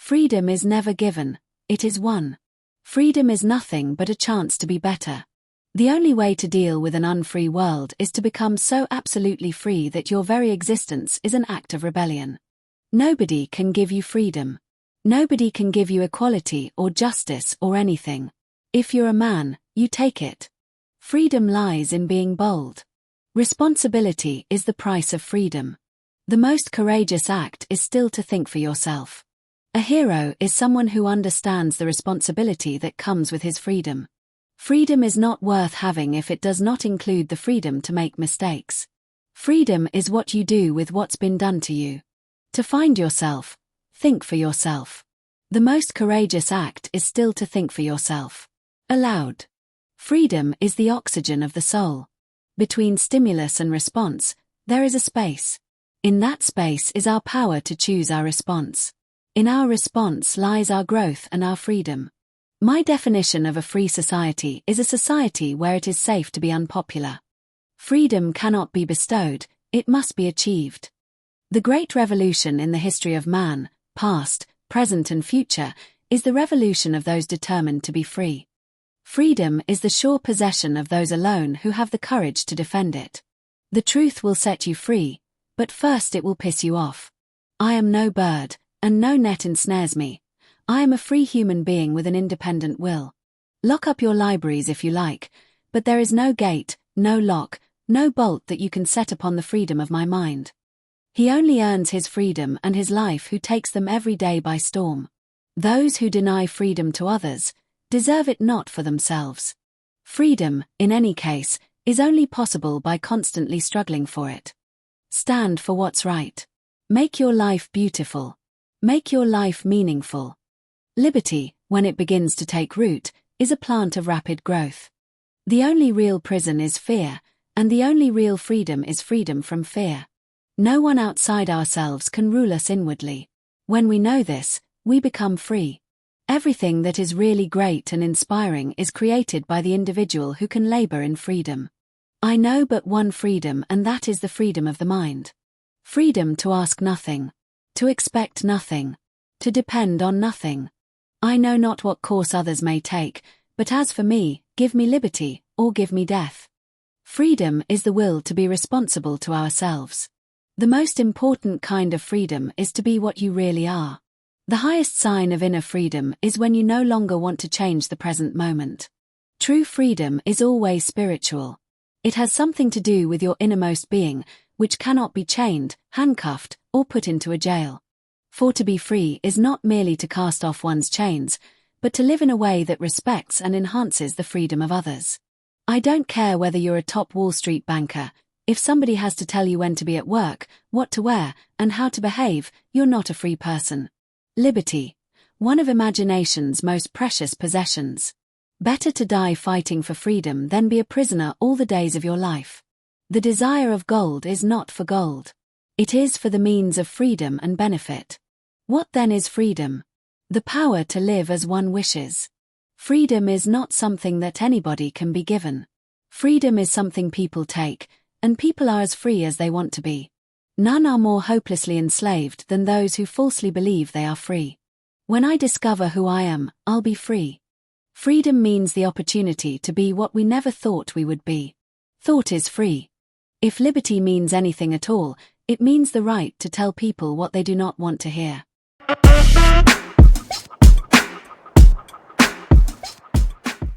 Freedom is never given, it is won. Freedom is nothing but a chance to be better. The only way to deal with an unfree world is to become so absolutely free that your very existence is an act of rebellion. Nobody can give you freedom. Nobody can give you equality or justice or anything. If you're a man, you take it. Freedom lies in being bold. Responsibility is the price of freedom. The most courageous act is still to think for yourself. A hero is someone who understands the responsibility that comes with his freedom. Freedom is not worth having if it does not include the freedom to make mistakes. Freedom is what you do with what's been done to you. To find yourself, think for yourself. The most courageous act is still to think for yourself. Aloud. Freedom is the oxygen of the soul. Between stimulus and response, there is a space. In that space is our power to choose our response. In our response lies our growth and our freedom. My definition of a free society is a society where it is safe to be unpopular. Freedom cannot be bestowed, it must be achieved. The great revolution in the history of man, past, present and future, is the revolution of those determined to be free. Freedom is the sure possession of those alone who have the courage to defend it. The truth will set you free, but first it will piss you off. I am no bird, and no net ensnares me. I am a free human being with an independent will. Lock up your libraries if you like, but there is no gate, no lock, no bolt that you can set upon the freedom of my mind. He only earns his freedom and his life who takes them every day by storm. Those who deny freedom to others deserve it not for themselves. Freedom, in any case, is only possible by constantly struggling for it. Stand for what's right. Make your life beautiful. Make your life meaningful. Liberty, when it begins to take root, is a plant of rapid growth. The only real prison is fear, and the only real freedom is freedom from fear. No one outside ourselves can rule us inwardly. When we know this, we become free. Everything that is really great and inspiring is created by the individual who can labor in freedom. I know but one freedom, and that is the freedom of the mind. Freedom to ask nothing. To expect nothing. To depend on nothing. I know not what course others may take, but as for me, give me liberty, or give me death. Freedom is the will to be responsible to ourselves. The most important kind of freedom is to be what you really are. The highest sign of inner freedom is when you no longer want to change the present moment. True freedom is always spiritual. It has something to do with your innermost being, which cannot be chained, handcuffed, or put into a jail. For to be free is not merely to cast off one's chains, but to live in a way that respects and enhances the freedom of others. I don't care whether you're a top Wall Street banker. If somebody has to tell you when to be at work, what to wear, and how to behave, you're not a free person. Liberty, one of imagination's most precious possessions. Better to die fighting for freedom than be a prisoner all the days of your life. The desire of gold is not for gold. It is for the means of freedom and benefit. What then is freedom? The power to live as one wishes. Freedom is not something that anybody can be given. Freedom is something people take, and people are as free as they want to be. None are more hopelessly enslaved than those who falsely believe they are free. When I discover who I am, I'll be free. Freedom means the opportunity to be what we never thought we would be. Thought is free. If liberty means anything at all, it means the right to tell people what they do not want to hear.